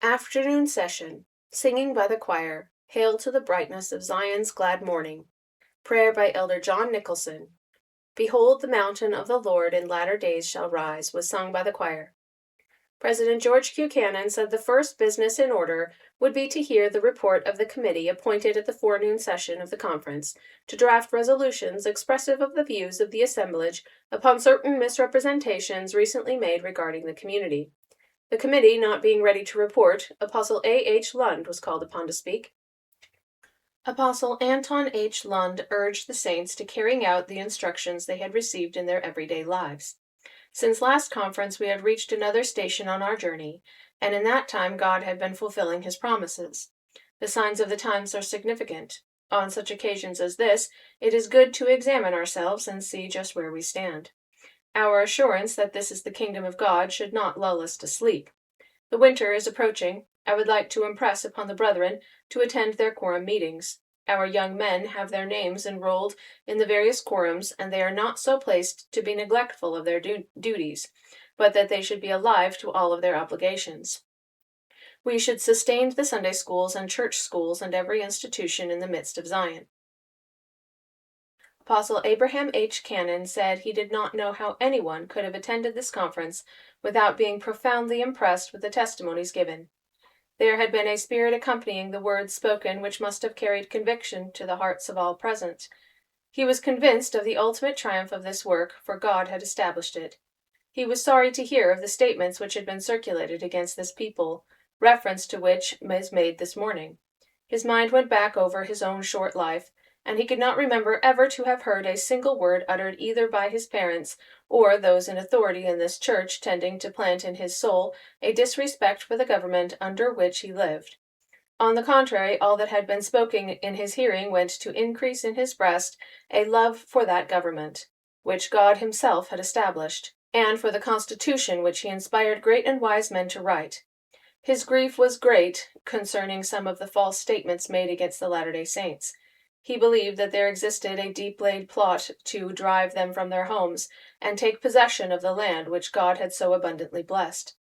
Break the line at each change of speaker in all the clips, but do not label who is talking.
Afternoon session. Singing by the choir. Hail to the brightness of Zion's glad morning. Prayer by Elder John Nicholson. Behold, the mountain of the Lord in latter days shall rise, was sung by the choir. President George Q. Cannon said the first business in order would be to hear the report of the committee appointed at the forenoon session of the conference to draft resolutions expressive of the views of the assemblage upon certain misrepresentations recently made regarding the community. The committee not being ready to report, Apostle A. H. Lund was called upon to speak. Apostle Anton H. Lund urged the saints to carry out the instructions they had received in their everyday lives. Since last conference we had reached another station on our journey, and in that time God had been fulfilling his promises. The signs of the times are significant. On such occasions as this, it is good to examine ourselves and see just where we stand. Our assurance that this is the kingdom of God should not lull us to sleep. The winter is approaching. I would like to impress upon the brethren to attend their quorum meetings. Our young men have their names enrolled in the various quorums, and they are not so placed to be neglectful of their duties, but that they should be alive to all of their obligations. We should sustain the Sunday schools and church schools and every institution in the midst of Zion. Apostle Abraham H. Cannon said he did not know how anyone could have attended this conference without being profoundly impressed with the testimonies given. There had been a spirit accompanying the words spoken which must have carried conviction to the hearts of all present. He was convinced of the ultimate triumph of this work, for God had established it. He was sorry to hear of the statements which had been circulated against this people, reference to which was made this morning. His mind went back over his own short life, and he could not remember ever to have heard a single word uttered either by his parents or those in authority in this church tending to plant in his soul a disrespect for the government under which he lived. On the contrary, all that had been spoken in his hearing went to increase in his breast a love for that government, which God himself had established, and for the Constitution which he inspired great and wise men to write. His grief was great concerning some of the false statements made against the Latter-day Saints. He believed that there existed a deep-laid plot to drive them from their homes and take possession of the land which God had so abundantly blessed.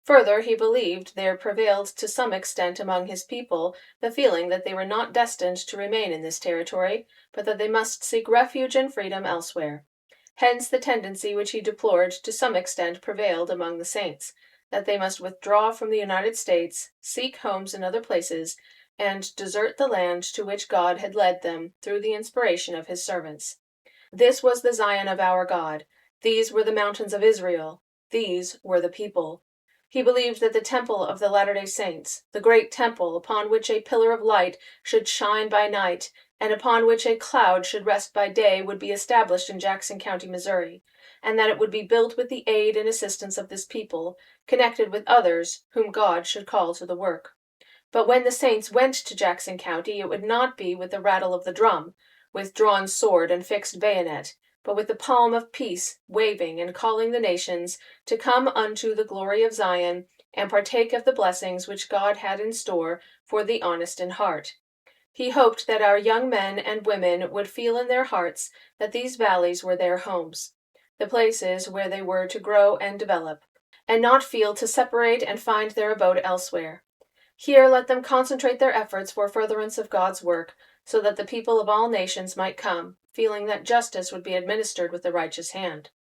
Further, he believed there prevailed to some extent among his people the feeling that they were not destined to remain in this territory, but that they must seek refuge and freedom elsewhere. Hence the tendency which he deplored to some extent prevailed among the saints, that they must withdraw from the United States, seek homes in other places, and desert the land to which God had led them through the inspiration of his servants. This was the Zion of our God. These were the mountains of Israel. These were the people. He believed that the temple of the Latter-day Saints, the great temple upon which a pillar of light should shine by night, and upon which a cloud should rest by day, would be established in Jackson County, Missouri, and that it would be built with the aid and assistance of this people, connected with others whom God should call to the work. But when the saints went to Jackson County, it would not be with the rattle of the drum, with drawn sword and fixed bayonet, but with the palm of peace waving and calling the nations to come unto the glory of Zion and partake of the blessings which God had in store for the honest in heart. He hoped that our young men and women would feel in their hearts that these valleys were their homes, the places where they were to grow and develop, and not feel to separate and find their abode elsewhere. Here let them concentrate their efforts for furtherance of God's work, so that the people of all nations might come, feeling that justice would be administered with a righteous hand.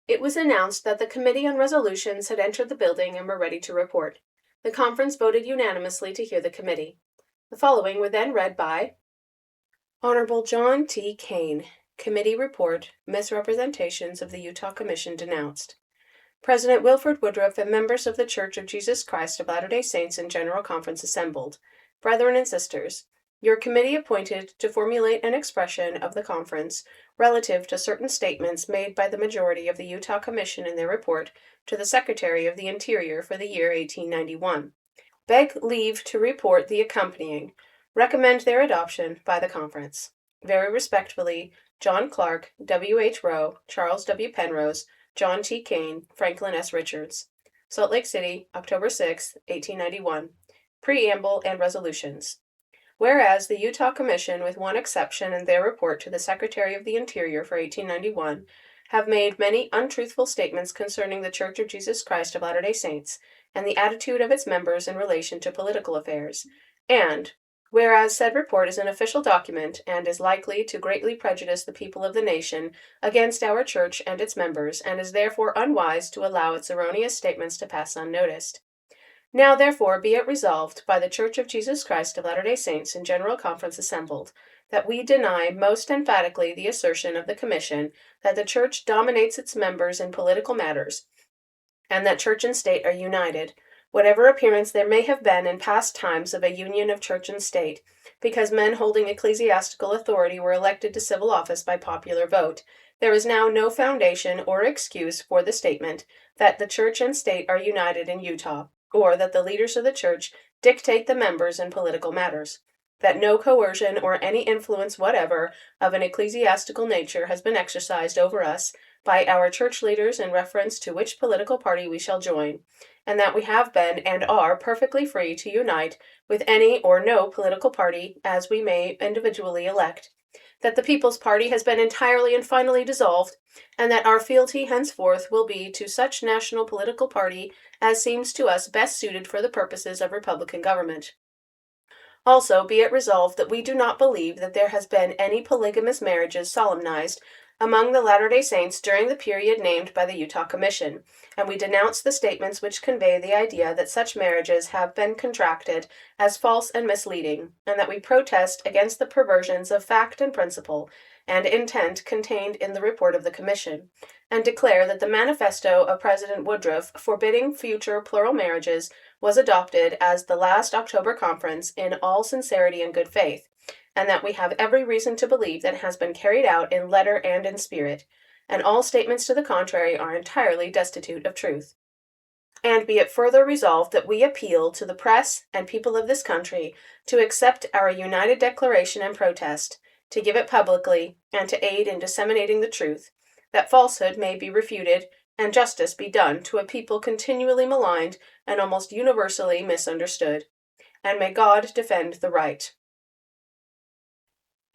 It was announced that the Committee on Resolutions had entered the building and were ready to report. The conference voted unanimously to hear the committee. The following were then read by Honorable John T. Kane, Committee Report, Misrepresentations of the Utah Commission Denounced. President Wilford Woodruff and members of the Church of Jesus Christ of Latter-day Saints in General Conference assembled. Brethren and sisters, your committee appointed to formulate an expression of the conference relative to certain statements made by the majority of the Utah Commission in their report to the Secretary of the Interior for the year 1891. Beg leave to report the accompanying. Recommend their adoption by the conference. Very respectfully, John Clark, W. H. Rowe, Charles W. Penrose, John T. Kane, Franklin S. Richards. Salt Lake City, October 6, 1891. Preamble and Resolutions. Whereas the Utah Commission, with one exception in their report to the Secretary of the Interior for 1891, have made many untruthful statements concerning the Church of Jesus Christ of Latter-day Saints, and the attitude of its members in relation to political affairs. And, whereas said report is an official document and is likely to greatly prejudice the people of the nation against our church and its members, and is therefore unwise to allow its erroneous statements to pass unnoticed. Now, therefore, be it resolved by the Church of Jesus Christ of Latter-day Saints in General Conference assembled, that we deny most emphatically the assertion of the Commission that the Church dominates its members in political matters, and that Church and State are united, whatever appearance there may have been in past times of a union of Church and State, because men holding ecclesiastical authority were elected to civil office by popular vote. There is now no foundation or excuse for the statement that the Church and State are united in Utah, or that the leaders of the Church dictate the members in political matters, that no coercion or any influence whatever of an ecclesiastical nature has been exercised over us by our church leaders in reference to which political party we shall join, and that we have been and are perfectly free to unite with any or no political party as we may individually elect, that the People's Party has been entirely and finally dissolved, and that our fealty henceforth will be to such national political party as seems to us best suited for the purposes of republican government. Also, be it resolved that we do not believe that there has been any polygamous marriages solemnized among the Latter-day Saints during the period named by the Utah Commission, and we denounce the statements which convey the idea that such marriages have been contracted as false and misleading, and that we protest against the perversions of fact and principle and intent contained in the report of the Commission, and declare that the manifesto of President Woodruff forbidding future plural marriages was adopted as the last October conference in all sincerity and good faith, and that we have every reason to believe that it has been carried out in letter and in spirit, and all statements to the contrary are entirely destitute of truth. And be it further resolved that we appeal to the press and people of this country to accept our united declaration and protest, to give it publicly, and to aid in disseminating the truth, that falsehood may be refuted and justice be done to a people continually maligned and almost universally misunderstood. And may God defend the right.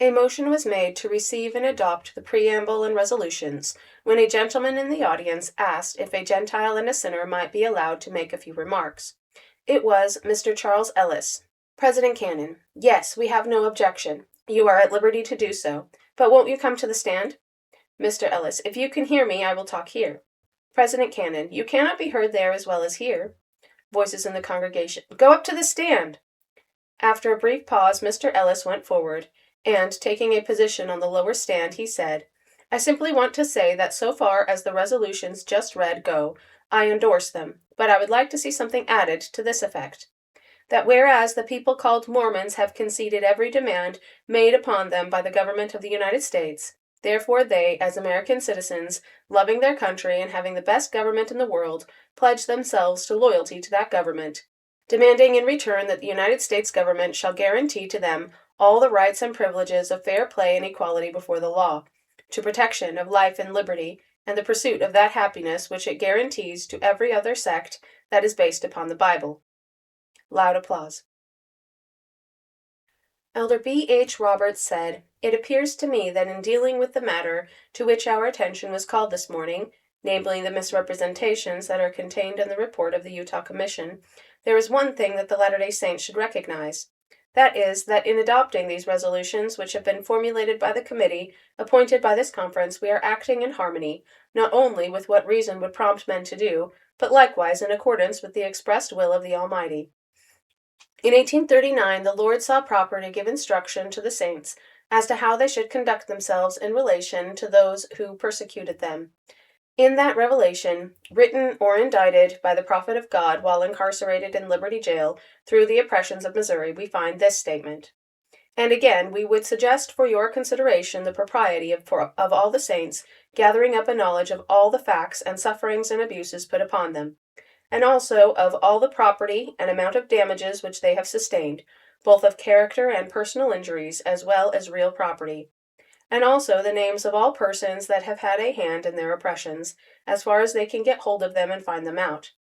A motion was made to receive and adopt the preamble and resolutions, when a gentleman in the audience asked if a Gentile and a sinner might be allowed to make a few remarks. It was Mr. Charles Ellis. President Cannon: Yes, we have no objection. You are at liberty to do so. But won't you come to the stand? Mr. Ellis: If you can hear me, I will talk here. President Cannon: You cannot be heard there as well as here. Voices in the congregation: Go up to the stand. After a brief pause, Mr. Ellis went forward, and, taking a position on the lower stand, he said, I simply want to say that so far as the resolutions just read go, I endorse them, but I would like to see something added to this effect. That whereas the people called Mormons have conceded every demand made upon them by the government of the United States, therefore they, as American citizens, loving their country and having the best government in the world, pledge themselves to loyalty to that government, demanding in return that the United States government shall guarantee to them all the rights and privileges of fair play and equality before the law, to protection of life and liberty, and the pursuit of that happiness which it guarantees to every other sect that is based upon the Bible. Loud applause. Elder B. H. Roberts said, It appears to me that in dealing with the matter to which our attention was called this morning, namely the misrepresentations that are contained in the report of the Utah Commission, there is one thing that the Latter-day Saints should recognize. That is, that in adopting these resolutions which have been formulated by the committee appointed by this conference, we are acting in harmony, not only with what reason would prompt men to do, but likewise in accordance with the expressed will of the Almighty. In 1839, the Lord saw proper to give instruction to the saints as to how they should conduct themselves in relation to those who persecuted them. In that revelation, written or indicted by the prophet of God while incarcerated in Liberty Jail through the oppressions of Missouri, we find this statement. And again, we would suggest for your consideration the propriety of all the saints gathering up a knowledge of all the facts and sufferings and abuses put upon them, and also of all the property and amount of damages which they have sustained, both of character and personal injuries, as well as real property, and also the names of all persons that have had a hand in their oppressions, as far as they can get hold of them and find them out.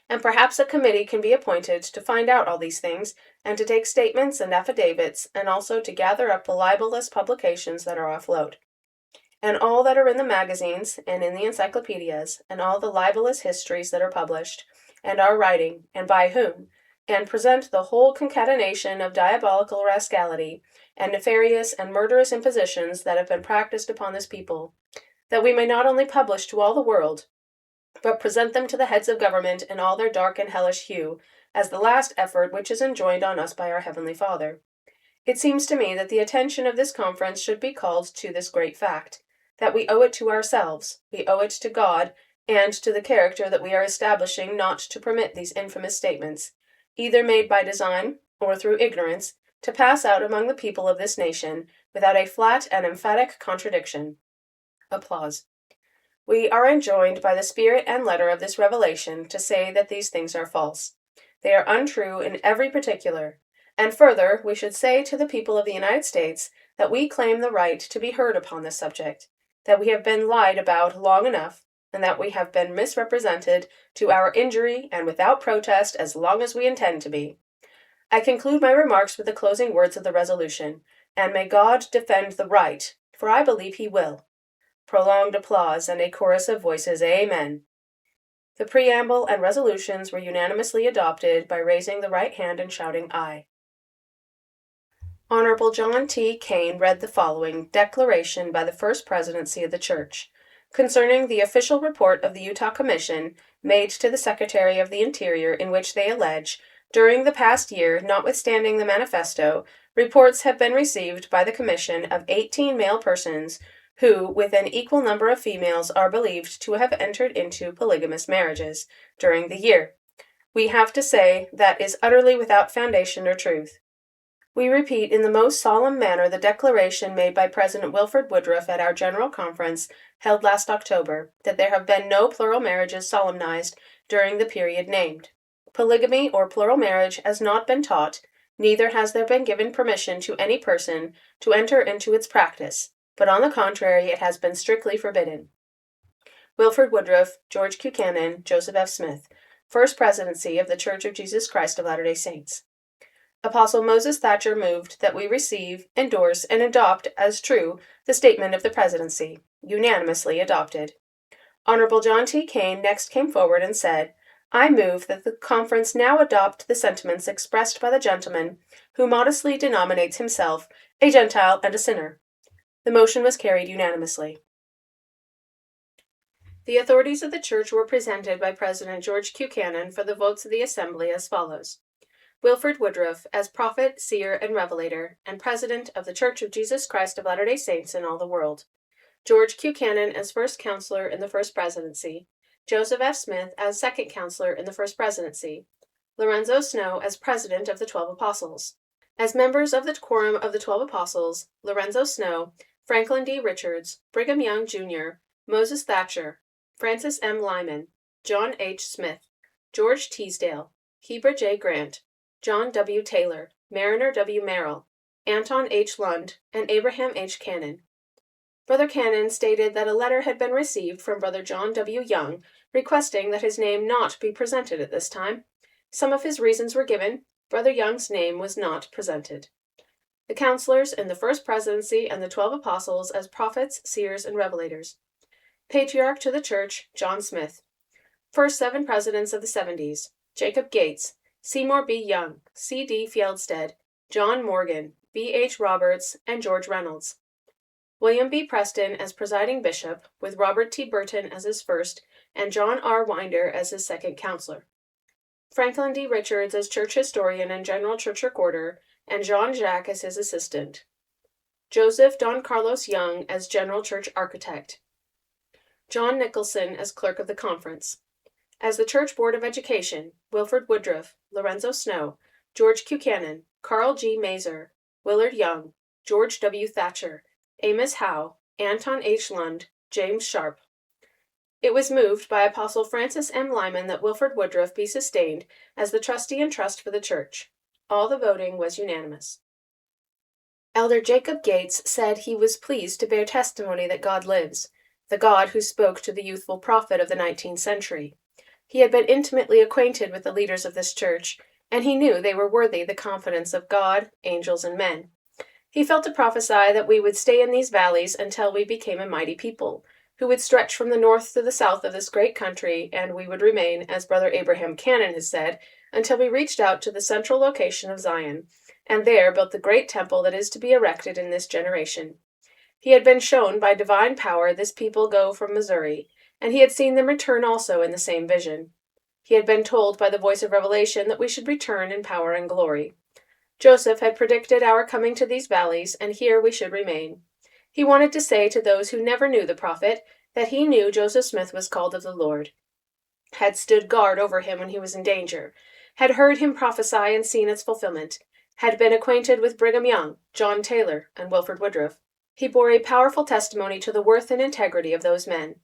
And perhaps a committee can be appointed to find out all these things, and to take statements and affidavits, and also to gather up the libelous publications that are afloat, and all that are in the magazines and in the encyclopedias, and all the libelous histories that are published, and our writing, and by whom, and present the whole concatenation of diabolical rascality, and nefarious and murderous impositions that have been practiced upon this people, that we may not only publish to all the world, but present them to the heads of government in all their dark and hellish hue, as the last effort which is enjoined on us by our Heavenly Father. It seems to me that the attention of this conference should be called to this great fact, that we owe it to ourselves, we owe it to God, and to the character that we are establishing not to permit these infamous statements, either made by design or through ignorance, to pass out among the people of this nation without a flat and emphatic contradiction. Applause. We are enjoined by the spirit and letter of this revelation to say that these things are false. They are untrue in every particular. And further, we should say to the people of the United States that we claim the right to be heard upon this subject, that we have been lied about long enough, and that we have been misrepresented to our injury and without protest as long as we intend to be. I conclude my remarks with the closing words of the resolution, and may God defend the right, for I believe he will. Prolonged applause and a chorus of voices, Amen. The preamble and resolutions were unanimously adopted by raising the right hand and shouting Aye. Honorable John T. Kane read the following declaration by the First Presidency of the Church concerning the official report of the Utah Commission made to the Secretary of the Interior, in which they allege, during the past year, notwithstanding the manifesto, reports have been received by the Commission of 18 male persons who, with an equal number of females, are believed to have entered into polygamous marriages during the year. We have to say that is utterly without foundation or truth. We repeat in the most solemn manner the declaration made by President Wilford Woodruff at our General Conference held last October, that there have been no plural marriages solemnized during the period named. Polygamy or plural marriage has not been taught, neither has there been given permission to any person to enter into its practice, but on the contrary it has been strictly forbidden. Wilford Woodruff, George Buchanan, Joseph F. Smith, First Presidency of the Church of Jesus Christ of Latter-day Saints. Apostle Moses Thatcher moved that we receive, endorse, and adopt as true the statement of the presidency, unanimously adopted. Honorable John T. Kane next came forward and said, I move that the conference now adopt the sentiments expressed by the gentleman who modestly denominates himself a Gentile and a sinner. The motion was carried unanimously. The authorities of the Church were presented by President George Buchanan for the votes of the Assembly as follows. Wilford Woodruff as prophet, seer, and revelator, and president of the Church of Jesus Christ of Latter-day Saints in all the world. George Buchanan as first counselor in the First Presidency. Joseph F. Smith as second counselor in the First Presidency. Lorenzo Snow as president of the 12 Apostles. As members of the Quorum of the 12 Apostles, Lorenzo Snow, Franklin D. Richards, Brigham Young, Jr., Moses Thatcher, Francis M. Lyman, John H. Smith, George Teasdale, Heber J. Grant, John W. Taylor, Mariner W. Merrill, Anton H. Lund, and Abraham H. Cannon. Brother Cannon stated that a letter had been received from Brother John W. Young requesting that his name not be presented at this time. Some of his reasons were given. Brother Young's name was not presented. The counselors in the First Presidency and the 12 Apostles as prophets, seers, and revelators. Patriarch to the Church, John Smith. First 7 presidents of the 70s, Jacob Gates, Seymour B. Young, C. D. Fieldstead, John Morgan, B. H. Roberts, and George Reynolds. William B. Preston as presiding bishop, with Robert T. Burton as his first, and John R. Winder as his second counselor. Franklin D. Richards as church historian and general church recorder, and John Jack as his assistant. Joseph Don Carlos Young as general church architect. John Nicholson as clerk of the conference. As the Church Board of Education, Wilford Woodruff, Lorenzo Snow, George Buchanan, Carl G. Mazer, Willard Young, George W. Thatcher, Amos Howe, Anton H. Lund, James Sharp. It was moved by Apostle Francis M. Lyman that Wilford Woodruff be sustained as the trustee and trust for the church. All the voting was unanimous. Elder Jacob Gates said he was pleased to bear testimony that God lives, the God who spoke to the youthful prophet of the 19th century. He had been intimately acquainted with the leaders of this church, and he knew they were worthy the confidence of God, angels, and men. He felt to prophesy that we would stay in these valleys until we became a mighty people, who would stretch from the north to the south of this great country, and we would remain, as Brother Abraham Cannon has said, until we reached out to the central location of Zion, and there built the great temple that is to be erected in this generation. He had been shown by divine power this people go from Missouri, and he had seen them return also in the same vision. He had been told by the voice of revelation that we should return in power and glory. Joseph had predicted our coming to these valleys, and here we should remain. He wanted to say to those who never knew the prophet that he knew Joseph Smith was called of the Lord, had stood guard over him when he was in danger, had heard him prophesy and seen its fulfillment, had been acquainted with Brigham Young, John Taylor, and Wilford Woodruff. He bore a powerful testimony to the worth and integrity of those men.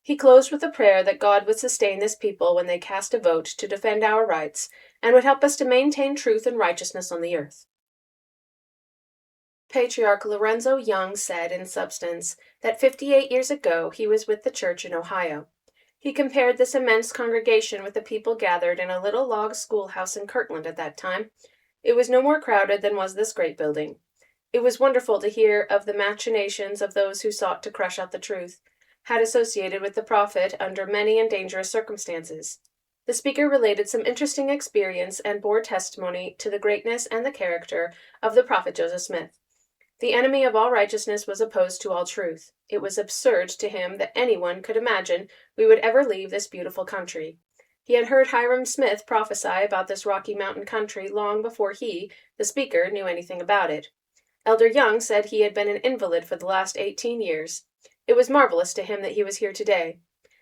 He closed with a prayer that God would sustain this people when they cast a vote to defend our rights, and would help us to maintain truth and righteousness on the earth. Patriarch Lorenzo Young said, in substance, that 58 years ago he was with the church in Ohio. He compared this immense congregation with the people gathered in a little log schoolhouse in Kirtland at that time. It was no more crowded than was this great building. It was wonderful to hear of the machinations of those who sought to crush out the truth, had associated with the prophet under many and dangerous circumstances. The speaker related some interesting experience and bore testimony to the greatness and the character of the prophet Joseph Smith. The enemy of all righteousness was opposed to all truth. It was absurd to him that anyone could imagine we would ever leave this beautiful country. He had heard Hiram Smith prophesy about this Rocky Mountain country long before he, the speaker, knew anything about it. Elder Young said he had been an invalid for the last 18 years. It was marvelous to him that he was here today.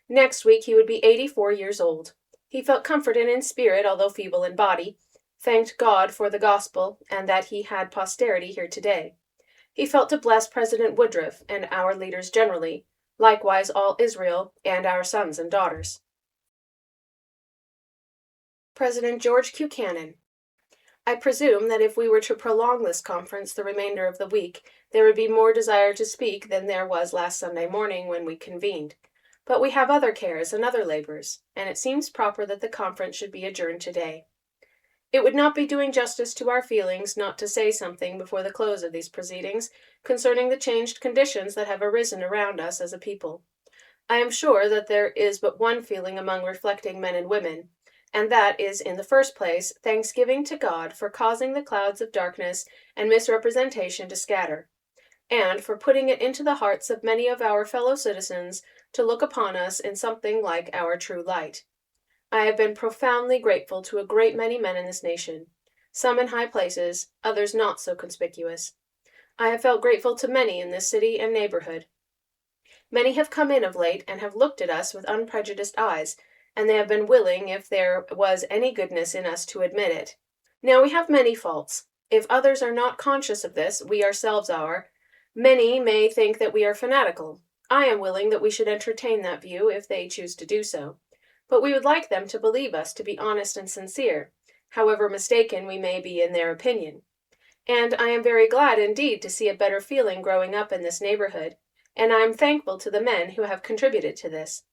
Next week he would be 84 years old. He felt comforted in spirit, although feeble in body, thanked God for the gospel, and that he had posterity here today. He felt to bless President Woodruff and our leaders generally, likewise all Israel and our sons and daughters. President George Q. Cannon. I presume that if we were to prolong this conference the remainder of the week, there would be more desire to speak than there was last Sunday morning when we convened. But we have other cares and other labors, and it seems proper that the conference should be adjourned today. It would not be doing justice to our feelings not to say something before the close of these proceedings concerning the changed conditions that have arisen around us as a people. I am sure that there is but one feeling among reflecting men and women, and that is, in the first place, thanksgiving to God for causing the clouds of darkness and misrepresentation to scatter, and for putting it into the hearts of many of our fellow citizens to look upon us in something like our true light. I have been profoundly grateful to a great many men in this nation, some in high places, others not so conspicuous. I have felt grateful to many in this city and neighborhood. Many have come in of late and have looked at us with unprejudiced eyes, and they have been willing, if there was any goodness in us, to admit it. Now we have many faults. If others are not conscious of this, we ourselves are. Many may think that we are fanatical. I am willing that we should entertain that view if they choose to do so. But we would like them to believe us to be honest and sincere, however mistaken we may be in their opinion. And I am very glad indeed to see a better feeling growing up in this neighborhood, and I am thankful to the men who have contributed to this.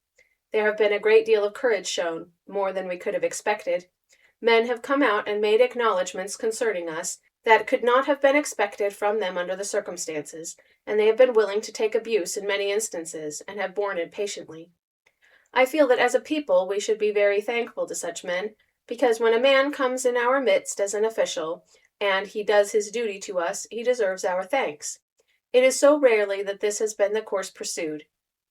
There have been a great deal of courage shown, more than we could have expected. Men have come out and made acknowledgments concerning us that could not have been expected from them under the circumstances, and they have been willing to take abuse in many instances, and have borne it patiently. I feel that as a people we should be very thankful to such men, because when a man comes in our midst as an official, and he does his duty to us, he deserves our thanks. It is so rarely that this has been the course pursued.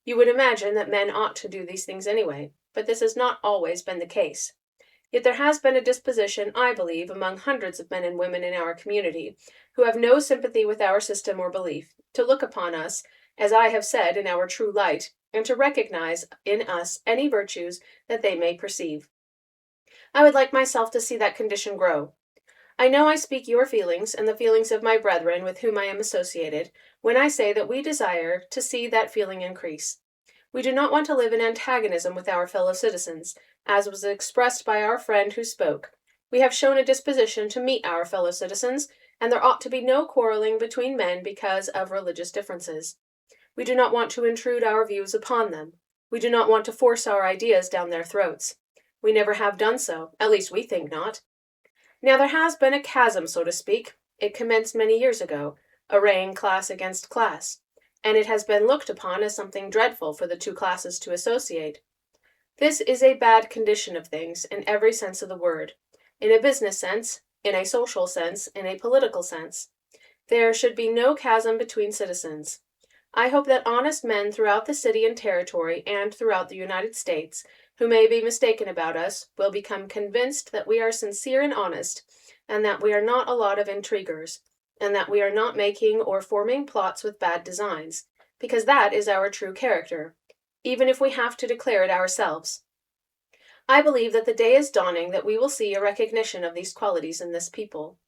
You would imagine that men ought to do these things anyway, but this has not always been the case. Yet there has been a disposition, I believe, among hundreds of men and women in our community, who have no sympathy with our system or belief, to look upon us, as I have said, in our true light, and to recognize in us any virtues that they may perceive. I would like myself to see that condition grow. I know I speak your feelings and the feelings of my brethren with whom I am associated when I say that we desire to see that feeling increase. We do not want to live in antagonism with our fellow citizens, as was expressed by our friend who spoke. We have shown a disposition to meet our fellow citizens, and there ought to be no quarreling between men because of religious differences. We do not want to intrude our views upon them. We do not want to force our ideas down their throats. We never have done so, at least we think not. Now there has been a chasm, so to speak. It commenced many years ago, arraying class against class. and it has been looked upon as something dreadful for the two classes to associate. This is a bad condition of things in every sense of the word, in a business sense, in a social sense, in a political sense. There should be no chasm between citizens. I hope that honest men throughout the city and territory and throughout the United States, who may be mistaken about us, will become convinced that we are sincere and honest, and that we are not a lot of intriguers, and that we are not making or forming plots with bad designs, because that is our true character, even if we have to declare it ourselves. I believe that the day is dawning that we will see a recognition of these qualities in this people.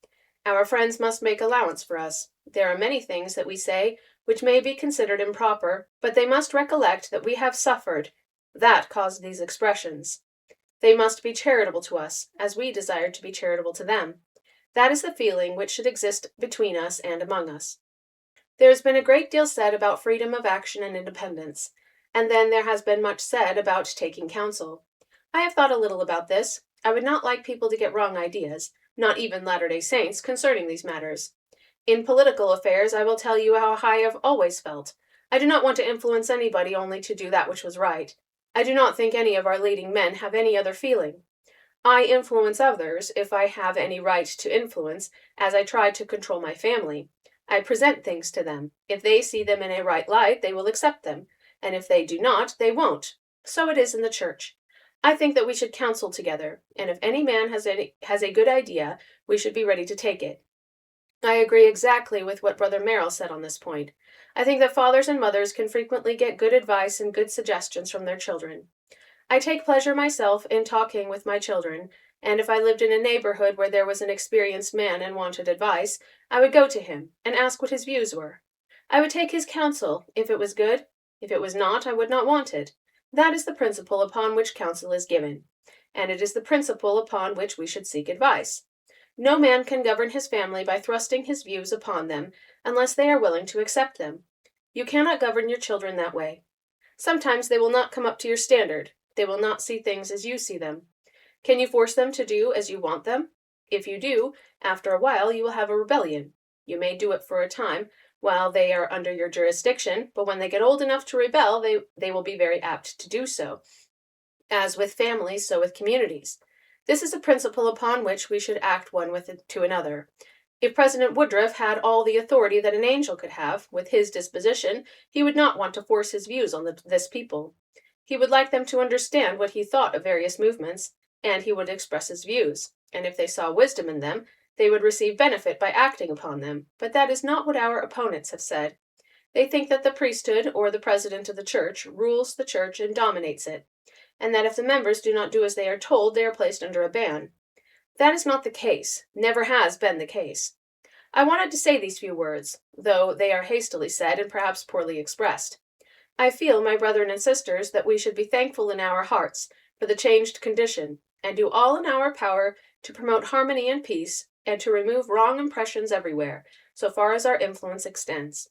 Our friends must make allowance for us. There are many things that we say which may be considered improper, but they must recollect that we have suffered. That caused these expressions. They must be charitable to us, as we desire to be charitable to them. That is the feeling which should exist between us and among us. There has been a great deal said about freedom of action and independence, and then there has been much said about taking counsel. I have thought a little about this. I would not like people to get wrong ideas, not even Latter-day Saints, concerning these matters. In political affairs, I will tell you how I have always felt. I do not want to influence anybody only to do that which was right. I do not think any of our leading men have any other feeling. I influence others, if I have any right to influence, as I try to control my family. I present things to them. If they see them in a right light, they will accept them, and if they do not, they won't. So it is in the church. I think that we should counsel together, and if any man has a good idea, we should be ready to take it. I agree exactly with what Brother Merrill said on this point. I think that fathers and mothers can frequently get good advice and good suggestions from their children. I take pleasure myself in talking with my children, and if I lived in a neighborhood where there was an experienced man and wanted advice, I would go to him and ask what his views were. I would take his counsel, if it was good. If it was not, I would not want it. That is the principle upon which counsel is given, and it is the principle upon which we should seek advice. No man can govern his family by thrusting his views upon them unless they are willing to accept them. You cannot govern your children that way. Sometimes they will not come up to your standard. They will not see things as you see them. Can you force them to do as you want them? If you do, after a while you will have a rebellion. You may do it for a time while they are under your jurisdiction, but when they get old enough to rebel, they will be very apt to do so. As with families, so with communities. This is a principle upon which we should act one to another. If President Woodruff had all the authority that an angel could have, with his disposition, he would not want to force his views on this people. He would like them to understand what he thought of various movements, and he would express his views, and if they saw wisdom in them, they would receive benefit by acting upon them. But that is not what our opponents have said. They think that the priesthood, or the president of the church, rules the church and dominates it, and that if the members do not do as they are told, they are placed under a ban. That is not the case, never has been the case. I wanted to say these few words, though they are hastily said and perhaps poorly expressed. I feel, my brethren and sisters, that we should be thankful in our hearts for the changed condition, and do all in our power to promote harmony and peace, and to remove wrong impressions everywhere, so far as our influence extends.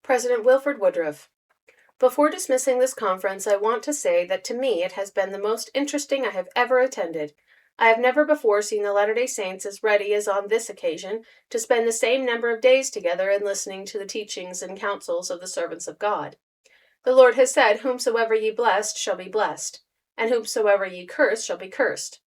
President Wilford Woodruff. Before dismissing this conference, I want to say that to me it has been the most interesting I have ever attended. I have never before seen the Latter-day Saints as ready as on this occasion to spend the same number of days together in listening to the teachings and counsels of the servants of God. The Lord has said, "Whomsoever ye blessed shall be blessed, and whomsoever ye curse shall be cursed."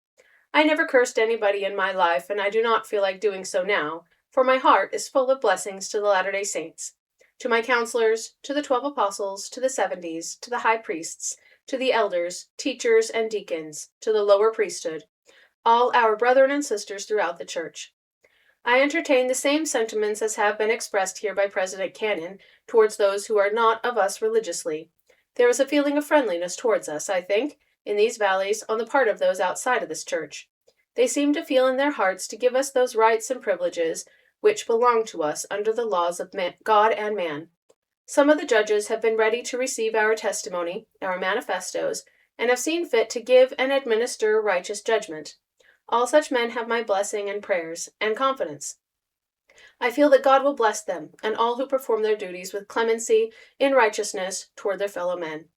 I never cursed anybody in my life, and I do not feel like doing so now, for my heart is full of blessings to the Latter-day Saints. To my counselors, to the 12 apostles, to the 70s, to the high priests, to the elders, teachers, and deacons, to the lower priesthood, all our brethren and sisters throughout the church. I entertain the same sentiments as have been expressed here by President Cannon towards those who are not of us religiously. There is a feeling of friendliness towards us, I think, in these valleys on the part of those outside of this church. They seem to feel in their hearts to give us those rights and privileges which belong to us under the laws of God and man. Some of the judges have been ready to receive our testimony, our manifestos, and have seen fit to give and administer righteous judgment. All such men have my blessing and prayers and confidence. I feel that God will bless them and all who perform their duties with clemency in righteousness toward their fellow men.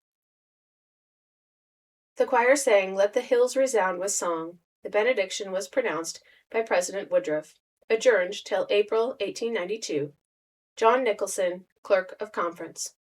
The choir sang "Let the Hills Resound with Song." The benediction was pronounced by President Woodruff. Adjourned till April 1892. John Nicholson, Clerk of Conference.